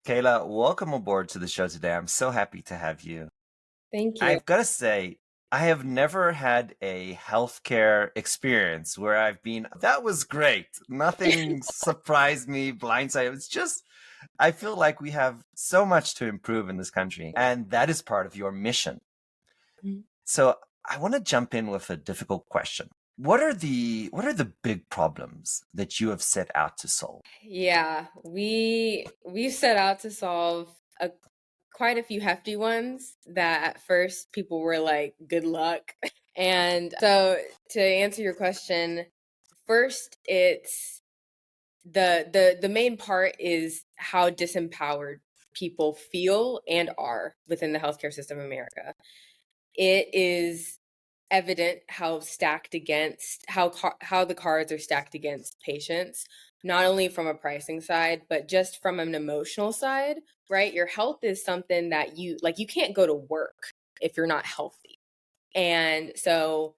Kayla, welcome aboard to the show today. I'm so happy to have you. Thank you. I've got to say, I have never had a healthcare experience where I've been, that was great. Nothing surprised me, blindsided. It's just, I feel like we have so much to improve in this country, and that is part of your mission. Mhm. So I want to jump in with a difficult question. What are the big problems that you have set out to solve? Yeah, we set out to solve quite a few hefty ones that at first people were like, "Good luck." And so to answer your question, first it's the main part is how disempowered people feel and are within the healthcare system in America. It is evident how stacked against how the cards are stacked against patients, not only from a pricing side but just from an emotional side, right? Your health is something that you can't go to work if you're not healthy. And so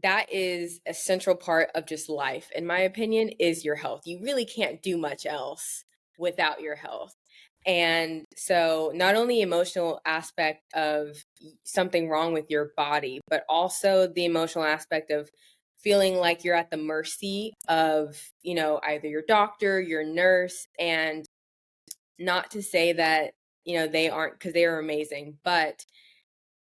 that is a central part of just life, in my opinion, is your health. You really can't do much else without your health. And so not only emotional aspect of something wrong with your body, but also the emotional aspect of feeling like you're at the mercy of, either your doctor, your nurse, and not to say that, they aren't, because they are amazing, but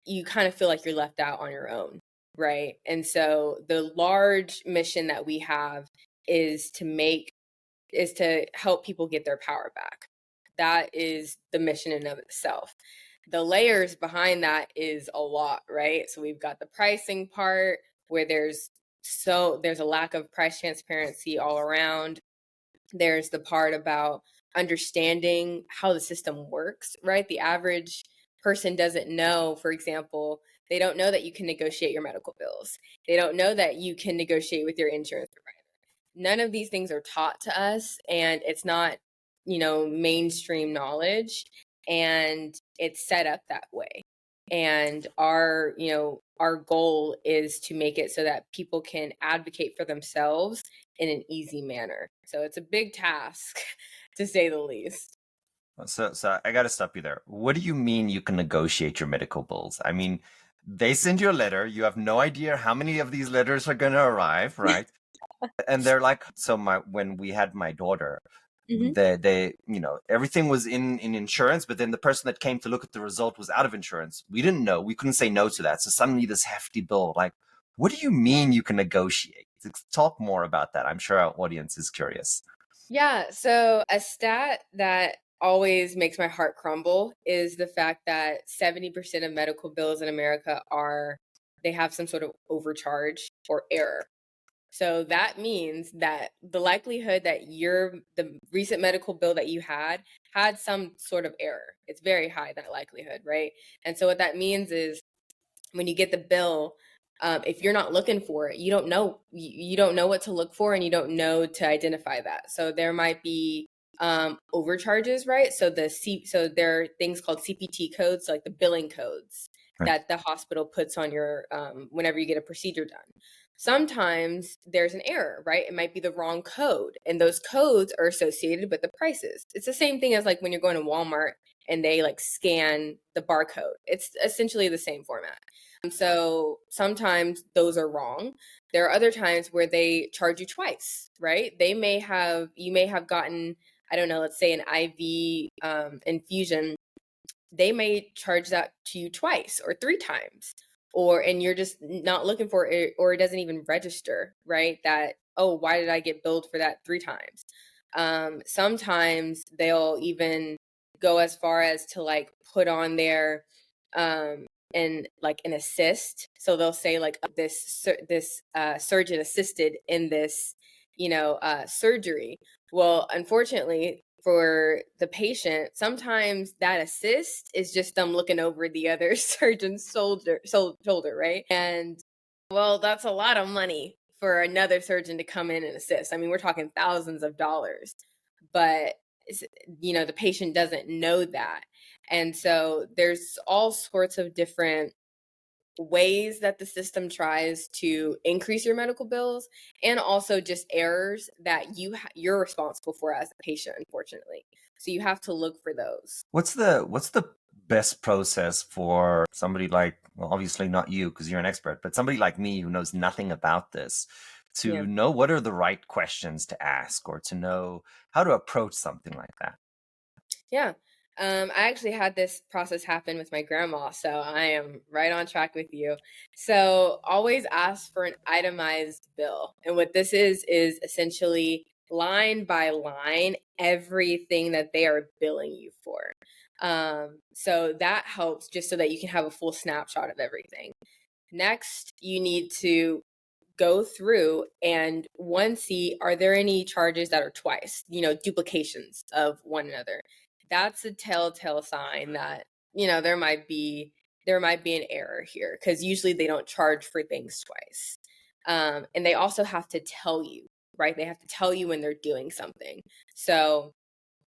you kind of feel like you're left out on your own, right? And so the large mission that we have is to help people get their power back. That is the mission in of itself. The layers behind that is a lot, right? So we've got the pricing part where there's a lack of price transparency all around. There's the part about understanding how the system works, right? The average person doesn't know, for example, they don't know that you can negotiate your medical bills. They don't know that you can negotiate with your insurance provider. None of these things are taught to us, and it's not, mainstream knowledge, and it's set up that way. And our goal is to make it so that people can advocate for themselves in an easy manner. So it's a big task, to say the least. So I got to stop you there. What do you mean you can negotiate your medical bills? I mean, they send you a letter. You have no idea how many of these letters are going to arrive, right? And they're like, so my when we had my daughter, Hmm. everything was in insurance, but then the person that came to look at the result was out of insurance. We didn't know. We couldn't say no to that. So suddenly this hefty bill, like, what do you mean you can negotiate? Talk more about that. I'm sure our audience is curious. Yeah, so a stat that always makes my heart crumble is the fact that 70% of medical bills in America they have some sort of overcharge or error. So that means that the likelihood that the recent medical bill that you had some sort of error. It's very high, that likelihood, right? And so what that means is when you get the bill, if you're not looking for it, you don't know what to look for, and you don't know to identify that. So there might be overcharges, right? So there are things called CPT codes, like the billing codes Right. that the hospital puts on your whenever you get a procedure done. Sometimes there's an error, right? It might be the wrong code, and those codes are associated with the prices. It's the same thing as like when you're going to Walmart and they like scan the barcode. It's essentially the same format. So sometimes those are wrong. There are other times where they charge you twice, right? You may have gotten, I don't know, let's say an IV infusion. They may charge that to you twice or three times, and you're just not looking for it, or it doesn't even register, right? That, oh, why did I get billed for that three times? Sometimes they'll even go as far as to like put on their and like an assist. So they'll say like this surgeon assisted in this surgery. Well, unfortunately for the patient, sometimes that assist is just them looking over the other surgeon's shoulder, right? And well, that's a lot of money for another surgeon to come in and assist. I mean, we're talking thousands of dollars, but the patient doesn't know that. And so there's all sorts of different ways that the system tries to increase your medical bills, and also just errors that you're responsible for as a patient, unfortunately. So you have to look for those. What's the best process for somebody like, well, obviously not you because you're an expert, but somebody like me who knows nothing about this Yeah. to know what are the right questions to ask or to know how to approach something like that? Yeah. I actually had this process happen with my grandma, so I am right on track with you. So always ask for an itemized bill. And what this is essentially line by line everything that they are billing you for. So that helps just so that you can have a full snapshot of everything. Next, you need to go through and one, see, are there any charges that are twice, duplications of one another? That's a telltale sign that, there might be an error here, because usually they don't charge for things twice. And they also have to tell you, right? They have to tell you when they're doing something. So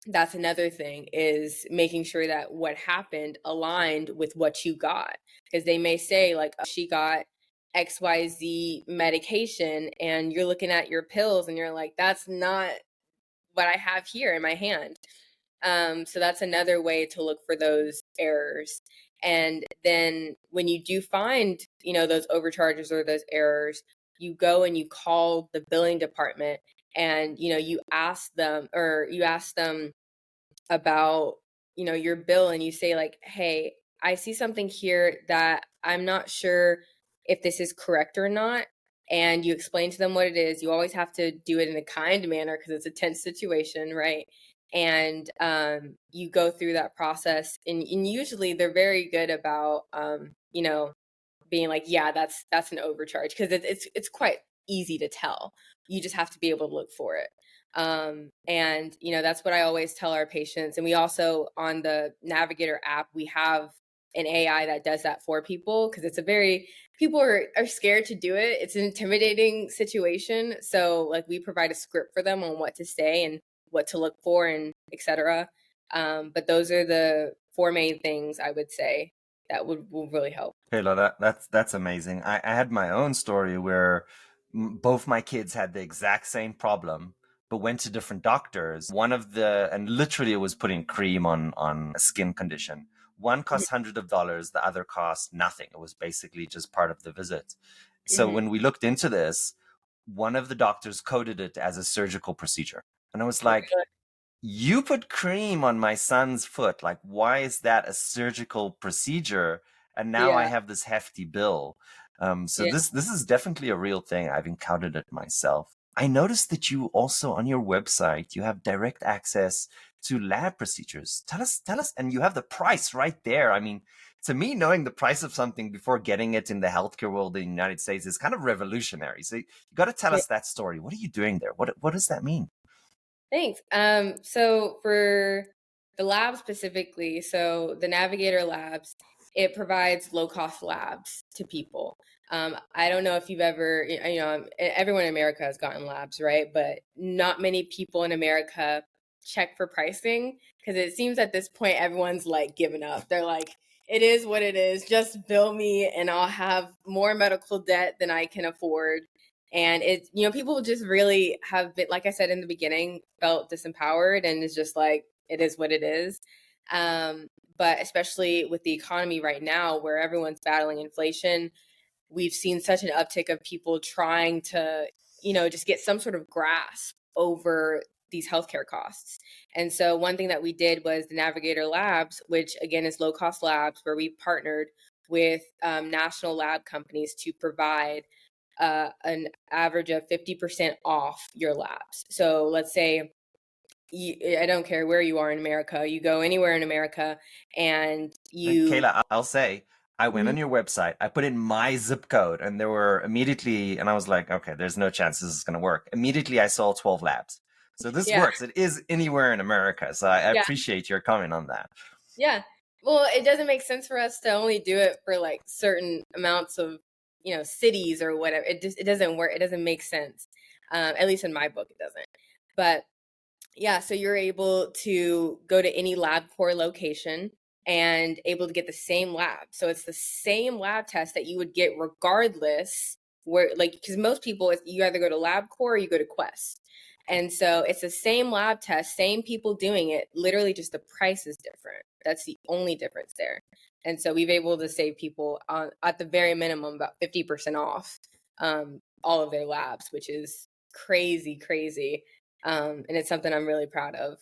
that's another thing, is making sure that what happened aligned with what you got, because they may say like, oh, she got XYZ medication, and you're looking at your pills and you're like, that's not what I have here in my hand. So that's another way to look for those errors. And then when you do find, those overcharges or those errors, you go and you call the billing department, and you ask them about, your bill, and you say like, hey, I see something here that I'm not sure if this is correct or not. And you explain to them what it is. You always have to do it in a kind manner because it's a tense situation, right? And you go through that process, and usually they're very good about being like, yeah, that's an overcharge, because it's quite easy to tell. You just have to be able to look for it. And that's what I always tell our patients. And we also, on the Navigator app, we have an AI that does that for people, because people are scared to do it. It's an intimidating situation. So like, we provide a script for them on what to say and what to look for, and etc. But those are the four main things I would say that will really help. Kayla, that's amazing. I had my own story where both my kids had the exact same problem, but went to different doctors. And literally it was putting cream on a skin condition. One cost hundreds of dollars, the other cost nothing. It was basically just part of the visit. So Mm-hmm. when we looked into this, one of the doctors coded it as a surgical procedure. And I was like, you put cream on my son's foot. Like, why is that a surgical procedure? And now I Yeah, have this hefty bill. So yeah. this is definitely a real thing. I've encountered it myself. I noticed that you also on your website you have direct access to lab procedures. Tell us, and you have the price right there. I mean, to me, knowing the price of something before getting it in the healthcare world in the United States is kind of revolutionary. So you got to tell Yeah. us that story. What are you doing there? What does that mean? Thanks. So for the lab specifically, so the Navigator Labs, it provides low cost labs to people. I don't know if you've ever, everyone in America has gotten labs, right? But not many people in America check for pricing, because it seems at this point everyone's like giving up. They're like, it is what it is. Just bill me and I'll have more medical debt than I can afford. And it's, people just really have been, like I said in the beginning, felt disempowered, and it's just like, it is what it is. Um, but especially with the economy right now, where everyone's battling inflation, we've seen such an uptick of people trying to, just get some sort of grasp over these healthcare costs. And so one thing that we did was the Navigator Labs, which again is low cost labs, where we partnered with national lab companies to provide an average of 50% off your labs. So let's say I don't care where you are in America, you go anywhere in America, and you. Kayla, I'll say, I went Mhm. on your website, I put in my zip code, and there were immediately, and I was like, okay, there's no chance this is going to work. Immediately, I saw 12 labs. So this Yeah, works. It is anywhere in America. So I yeah, appreciate your comment on that. yeah. Well, it doesn't make sense for us to only do it for like certain amounts of, cities or whatever. It doesn't work. It doesn't make sense. At least in my book, it doesn't. But yeah, so you're able to go to any LabCorp location and able to get the same lab. So it's the same lab test that you would get regardless, where, like, because most people, you either go to LabCorp or you go to Quest. And so it's the same lab test, same people doing it, literally just the price is different. That's the only difference there. And so we've able to save people at the very minimum about 50% off all of their labs, which is crazy, crazy. And it's something I'm really proud of.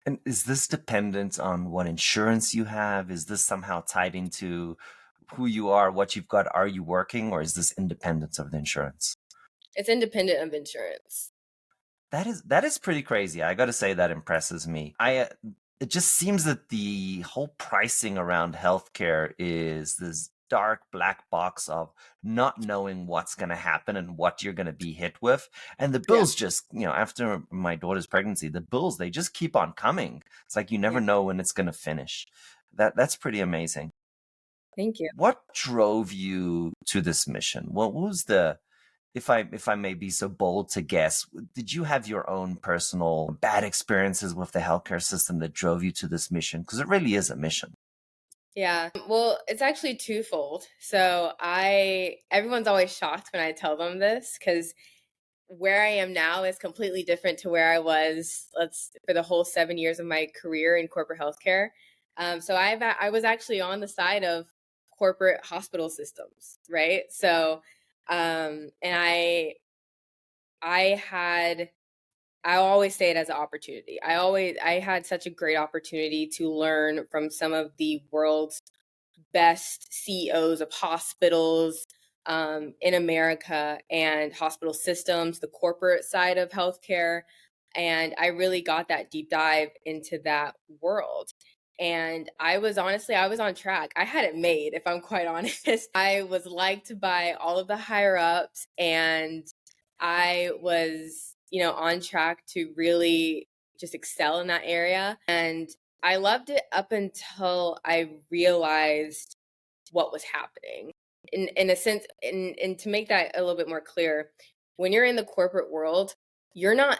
And is this dependent on what insurance you have? Is this somehow tied into who you are, what you've got? Are you working, or is this independent of the insurance? It's independent of insurance. That is pretty crazy. I got to say that impresses me. It just seems that the whole pricing around healthcare is this dark black box of not knowing what's going to happen and what you're going to be hit with. And the Yeah. bills just, after my daughter's pregnancy, the bills, they just keep on coming. It's like you Yeah. never know when it's going to finish. That's pretty amazing. Thank you. What drove you to this mission? What was the if I may be so bold to guess, did you have your own personal bad experiences with the healthcare system that drove you to this mission? Because it really is a mission. Yeah. Well, it's actually twofold. So everyone's always shocked when I tell them this because where I am now is completely different to where I was, for the whole 7 years of my career in corporate healthcare. So I was actually on the side of corporate hospital systems, right? So, and I had I always say it as an opportunity. I had such a great opportunity to learn from some of the world's best CEOs of hospitals in America and hospital systems, the corporate side of healthcare. And I really got that deep dive into that world. And I was on track. I had it made, if I'm quite honest. I was liked by all of the higher ups, and I was, on track to really just excel in that area. And I loved it up until I realized what was happening. In a sense, and to make that a little bit more clear, when you're in the corporate world, you're not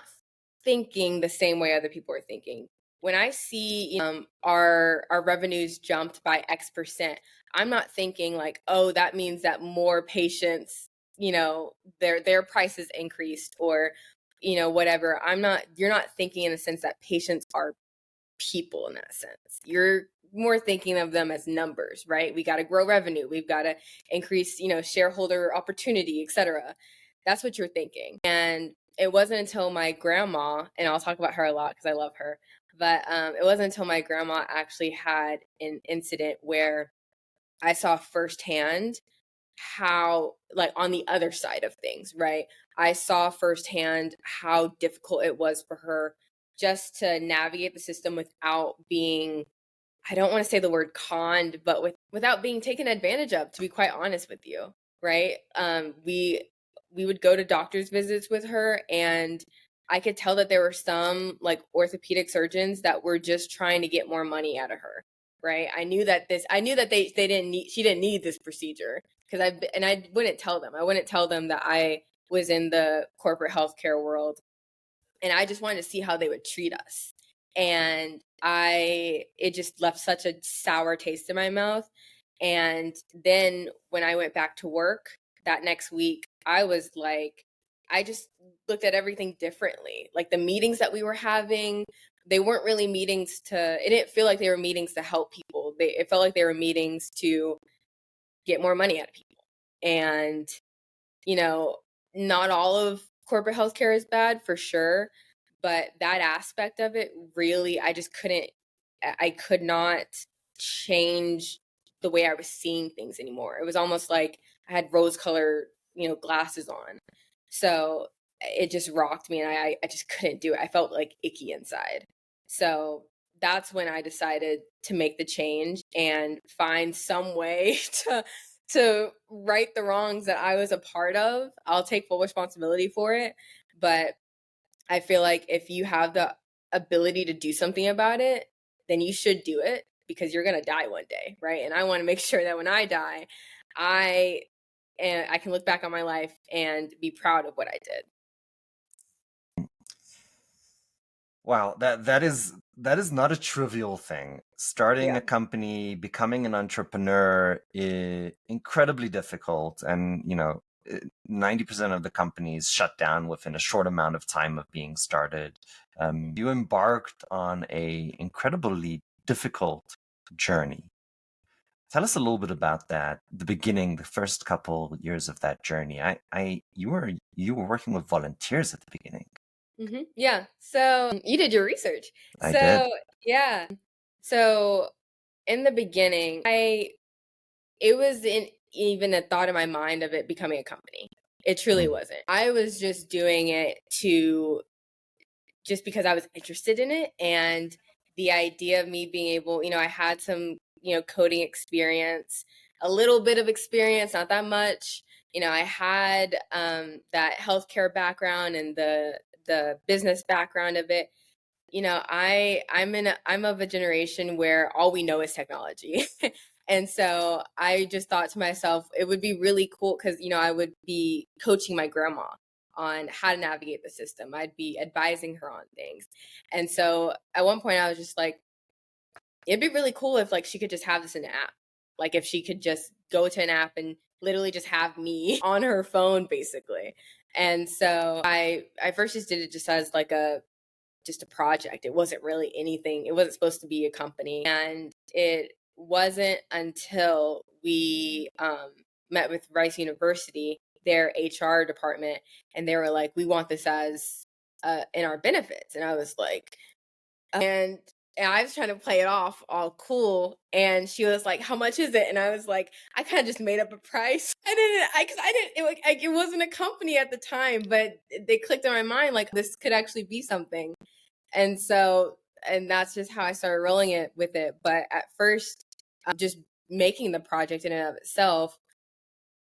thinking the same way other people are thinking. When I see our revenues jumped by X%, I'm not thinking like, oh, that means that more patients, their prices increased, or whatever. You're not thinking in the sense that patients are people in that sense. You're more thinking of them as numbers, right? We got to grow revenue. We've got to increase, shareholder opportunity, etc. That's what you're thinking. And it wasn't until my grandma, and I'll talk about her a lot because I love her, but it wasn't until my grandma actually had an incident where I saw firsthand how, like, on the other side of things, right? I saw firsthand how difficult it was for her just to navigate the system without being, I don't want to say the word conned, but without being taken advantage of, to be quite honest with you, right? We would go to doctor's visits with her, and I could tell that there were some like orthopedic surgeons that were just trying to get more money out of her, right? I knew that they didn't need she didn't need this procedure, because I wouldn't tell them. I wouldn't tell them that I was in the corporate healthcare world, and I just wanted to see how they would treat us. And it just left such a sour taste in my mouth. And then when I went back to work that next week, I was like, I just looked at everything differently. Like the meetings that we were having, they weren't really meetings it didn't feel like they were meetings to help people. It felt like they were meetings to get more money out of people. And, you know, not all of corporate healthcare is bad, for sure, but that aspect of it really, I could not change the way I was seeing things anymore. It was almost like I had rose colored, glasses on. So it just rocked me, and I just couldn't do it. I felt like icky inside. So that's when I decided to make the change and find some way to right the wrongs that I was a part of. I'll take full responsibility for it, but I feel like if you have the ability to do something about it, then you should do it, because you're going to die one day, right? And I want to make sure that when I die, I I can look back on my life and be proud of what I did. Wow, that is not a trivial thing. Starting Yeah. a company, becoming an entrepreneur is incredibly difficult, and 90% of the companies shut down within a short amount of time of being started. You embarked on a incredibly difficult journey. Tell us a little bit about that, the beginning, the first couple years of that journey. You were working with volunteers at the beginning. Yeah. So you did your research. I did. So yeah. So in the beginning, it wasn't even a thought in my mind of it becoming a company. It truly Mm. wasn't. I was just doing it to just because I was interested in it, and the idea of me being able, I had some, coding experience, a little bit of experience, not that much. I had that healthcare background and the business background of it. I'm of a generation where all we know is technology. And so I just thought to myself, it would be really cool because, I would be coaching my grandma on how to navigate the system. I'd be advising her on things. And so at one point I was just like, it'd be really cool if like she could just have this in an app. Like if she could just go to an app and literally just have me on her phone basically. And so I first just did it just as like just a project. It wasn't really anything. It wasn't supposed to be a company. And it wasn't until we met with Rice University, their HR department, and they were like, we want this as in our benefits. And I was like, and I was trying to play it off all cool. And she was like, how much is it? And I was like, I kind of just made up a price. Cause I didn't, it wasn't a company at the time, but they clicked in my mind, like this could actually be something. And so, and that's just how I started rolling it with it. But at first, just making the project in and of itself,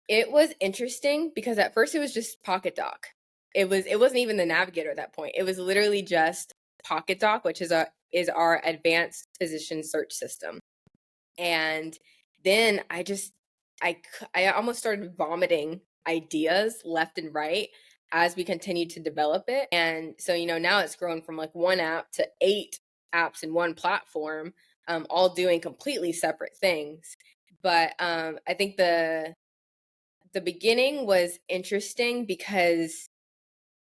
it was interesting because at first it was just Pocket Doc. It wasn't even the navigator at that point. It was literally just Pocket Doc, which is our advanced physician search system. And then I almost started vomiting ideas left and right as we continued to develop it. And so, now it's grown from like one app to 8 apps in one platform, all doing completely separate things. But I think the beginning was interesting because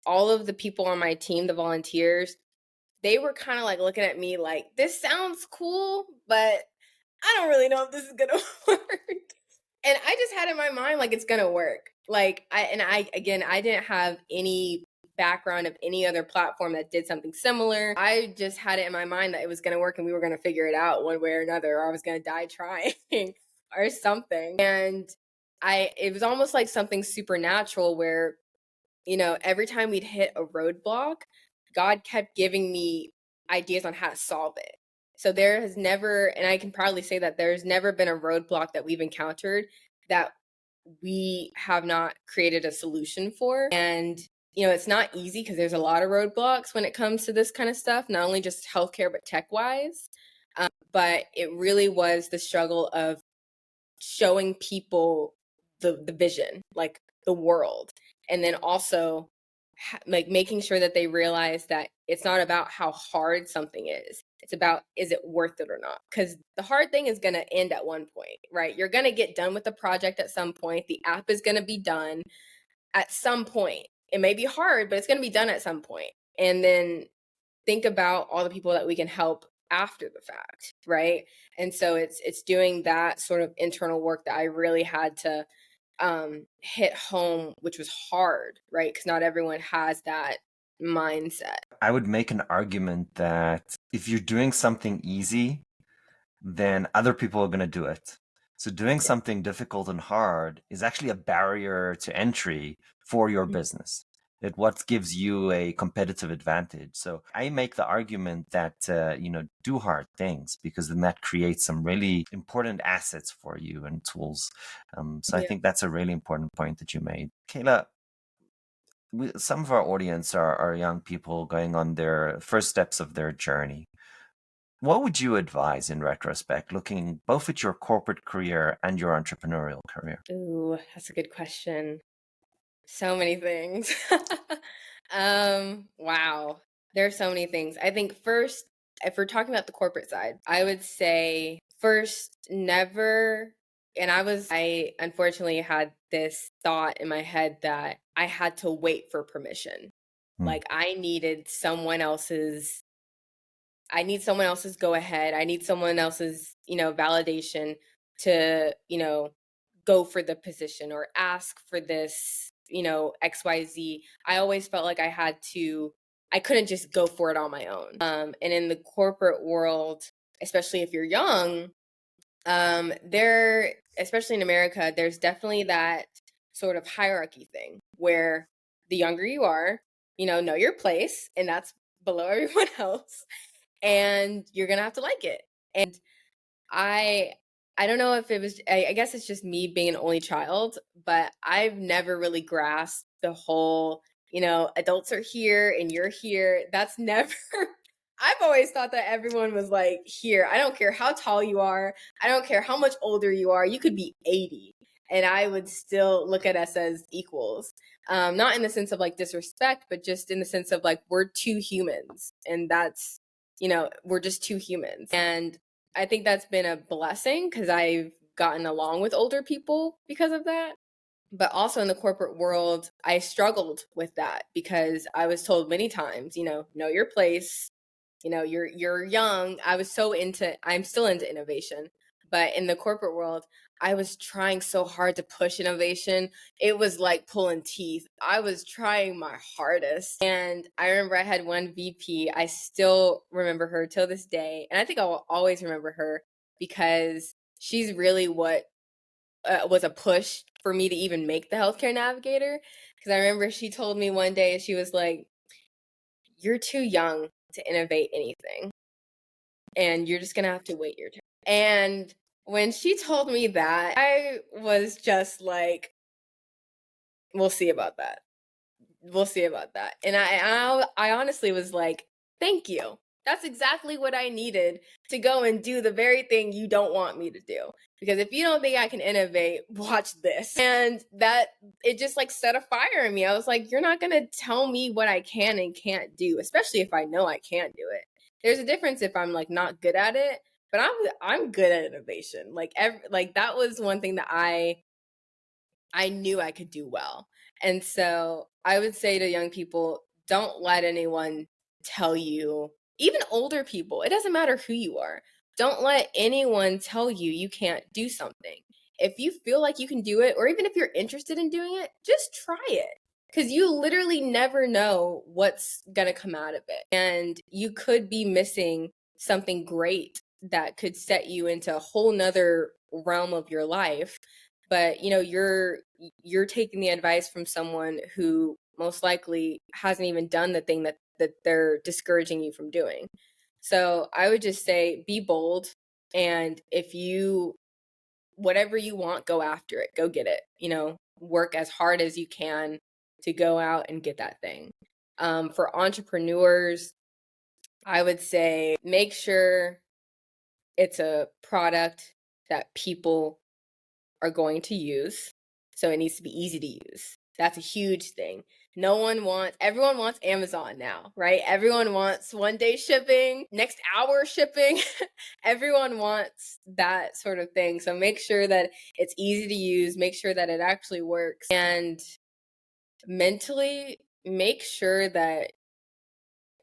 all of the people on my team, the volunteers, they were kind of like looking at me like, this sounds cool, but I don't really know if this is gonna work. And I just had in my mind like it's gonna work. Like I didn't have any background of any other platform that did something similar. I just had it in my mind that it was gonna work and we were gonna figure it out one way or another, or I was gonna die trying or something. And it was almost like something supernatural where, every time we'd hit a roadblock, God kept giving me ideas on how to solve it. So there has never, and I can proudly say that there's never been a roadblock that we've encountered that we have not created a solution for. And, it's not easy because there's a lot of roadblocks when it comes to this kind of stuff, not only just healthcare, but tech wise. But it really was the struggle of showing people the vision, like the world, and then also like making sure that they realize that it's not about how hard something is. It's about, is it worth it or not? Because the hard thing is going to end at one point, right? You're going to get done with the project at some point. The app is going to be done at some point. It may be hard, but it's going to be done at some point. And then think about all the people that we can help after the fact, right? And so it's doing that sort of internal work that I really had to hit home, which was hard, right? Because not everyone has that mindset. I would make an argument that if you're doing something easy, then other people are going to do it. So doing Yeah. something difficult and hard is actually a barrier to entry for your Mhm. business. It what gives you a competitive advantage. So I make the argument that do hard things because then that creates some really important assets for you and tools. So I Yeah. think that's a really important point that you made, Kayla. Some of our audience are young people going on their first steps of their journey. What would you advise in retrospect, looking both at your corporate career and your entrepreneurial career? Ooh, that's a good question. So many things. Wow. There are so many things. I think first, if we're talking about the corporate side, I would say first, never, and I unfortunately had this thought in my head that I had to wait for permission. Mm. Like I need someone else's go ahead. I need someone else's, validation to, go for the position or ask for this, XYZ. I always felt like I couldn't just go for it on my own. And in the corporate world, especially if you're young, especially in America, there's definitely that sort of hierarchy thing where the younger you are, know your place, and that's below everyone else, and you're gonna have to like it. And I I don't know if it was I guess it's just me being an only child, but I've never really grasped the whole, adults are here and you're here. That's never I've always thought that everyone was like here. I don't care how tall you are. I don't care how much older you are. You could be 80 and I would still look at us as equals. Not in the sense of like disrespect, but just in the sense of like we're two humans, and that's we're just two humans. And I think that's been a blessing because I've gotten along with older people because of that. But also in the corporate world, I struggled with that because I was told many times, know your place. You're young. I'm still into innovation, but in the corporate world, I was trying so hard to push innovation. It was like pulling teeth. I was trying my hardest. And I remember I had one VP. I still remember her till this day. And I think I'll always remember her because she's really what was a push for me to even make the healthcare navigator. Because I remember she told me one day, she was like, "You're too young to innovate anything, and you're just gonna have to wait your turn." And when she told me that, I was just like, "We'll see about that. We'll see about that." And I honestly was like, "Thank you. That's exactly what I needed to go and do the very thing you don't want me to do. Because if you don't think I can innovate, watch this." And that it just like set a fire in me. I was like, "You're not gonna tell me what I can and can't do, especially if I know I can do it." There's a difference if I'm like not good at it, but I'm good at innovation. Like that was one thing that I knew I could do well. And so I would say to young people, don't let anyone tell you, even older people, it doesn't matter who you are. Don't let anyone tell you you can't do something. If you feel like you can do it, or even if you're interested in doing it, just try it. Because you literally never know what's going to come out of it. And you could be missing something great that could set you into a whole nother realm of your life. But you're taking the advice from someone who most likely hasn't even done the thing that they're discouraging you from doing. So I would just say be bold, and if you whatever you want, go after it, go get it. Work as hard as you can to go out and get that thing. For entrepreneurs, I would say make sure it's a product that people are going to use. So it needs to be easy to use. That's a huge thing. Everyone wants Amazon now, right? Everyone wants one day shipping, next hour shipping. Everyone wants that sort of thing. So make sure that it's easy to use, make sure that it actually works, and mentally make sure that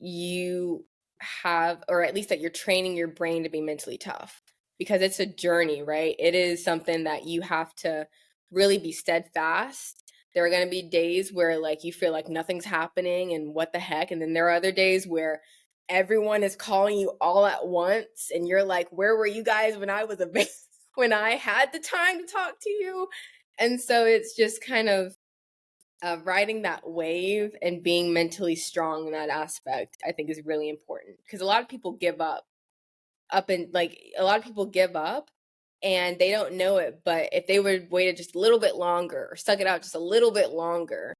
you have, or at least that you're training your brain to be mentally tough, because it's a journey, right? It is something that you have to really be steadfast. There are going to be days where like you feel like nothing's happening and what the heck, and then there are other days where everyone is calling you all at once and you're like, where were you guys when I was a baby, when I had the time to talk to you? And so it's just kind of riding that wave and being mentally strong in that aspect, I think, is really important, because a lot of people give up and like a lot of people give up and they don't know it. But if they would waited just a little bit longer or stuck it out just a little bit longer,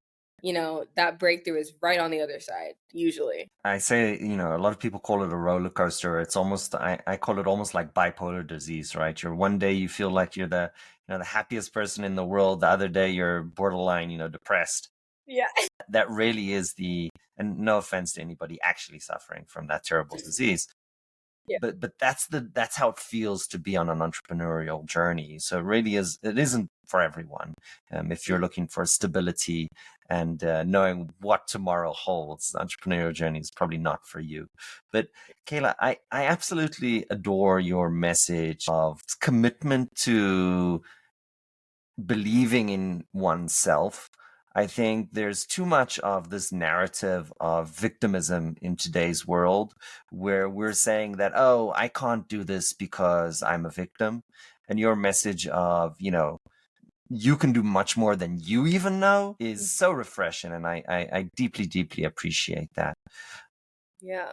that breakthrough is right on the other side, usually. I say, a lot of people call it a roller coaster. It's almost, I call it almost like bipolar disease, right? You're one day you feel like you're the happiest person in the world. The other day you're borderline, depressed. Yeah. That really is and no offense to anybody actually suffering from that terrible disease. Yeah. But that's how it feels to be on an entrepreneurial journey. So it isn't for everyone. If you're Mm. looking for stability and knowing what tomorrow holds, the entrepreneurial journey is probably not for you. But Kayla, I absolutely adore your message of commitment to believing in oneself. I think there's too much of this narrative of victimism in today's world where we're saying that, oh, I can't do this because I'm a victim. And your message of, you can do much more than you even know is so refreshing. And I deeply, deeply appreciate that. Yeah.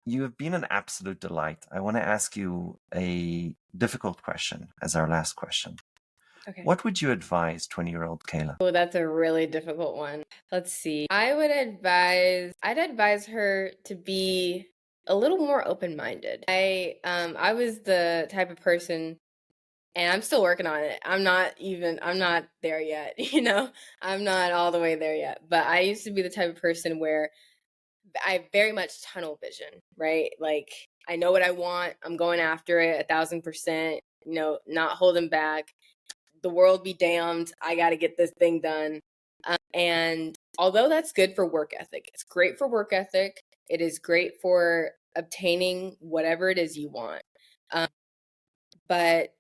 You have been an absolute delight. I want to ask you a difficult question as our last question. Okay. What would you advise 20-year-old Kayla? Oh, that's a really difficult one. Let's see. I'd advise her to be a little more open-minded. I was the type of person, and I'm still working on it. I'm not there yet, I'm not all the way there yet. But I used to be the type of person where I very much tunnel vision, right? Like I know what I want. I'm going after it 1,000%, not holding back. The world be damned. I got to get this thing done. And although that's good for work ethic, it's great for work ethic. It is great for obtaining whatever it is you want. Um, but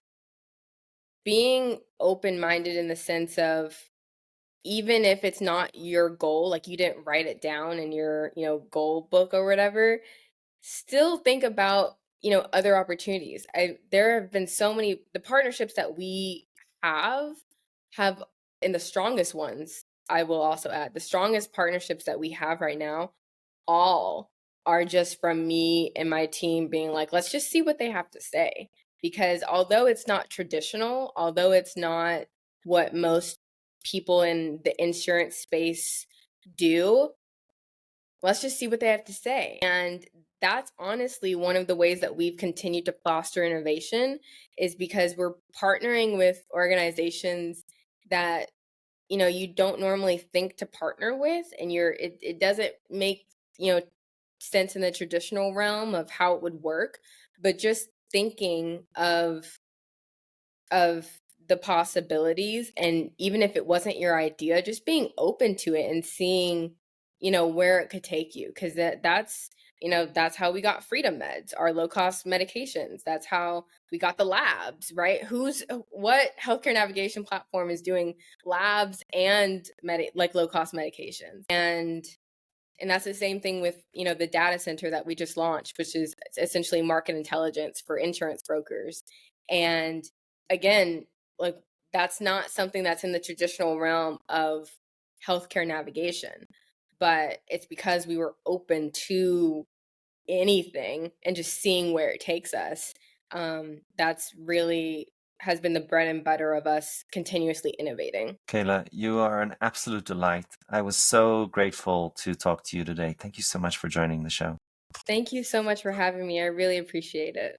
being open minded in the sense of, even if it's not your goal, like you didn't write it down in your, goal book or whatever, still think about, other opportunities. There have been so many, the partnerships that we have have and the strongest ones, I will also add, the strongest partnerships that we have right now all are just from me and my team being like, let's just see what they have to say. Because although it's not traditional, although it's not what most people in the insurance space do, let's just see what they have to say. And that's honestly one of the ways that we've continued to foster innovation, is because we're partnering with organizations that you don't normally think to partner with, and it doesn't make sense in the traditional realm of how it would work. But just thinking of the possibilities, and even if it wasn't your idea, just being open to it and seeing where it could take you, because that's how we got freedom meds, our low cost medications. That's how we got the labs, right? What healthcare navigation platform is doing labs and like low cost medications? And that's the same thing with the data center that we just launched, which is essentially market intelligence for insurance brokers. And again, like, that's not something that's in the traditional realm of healthcare navigation, but it's because we were open to anything and just seeing where it takes us. That's really has been the bread and butter of us continuously innovating. Kayla, you are an absolute delight. I was so grateful to talk to you today. Thank you so much for joining the show. Thank you so much for having me. I really appreciate it.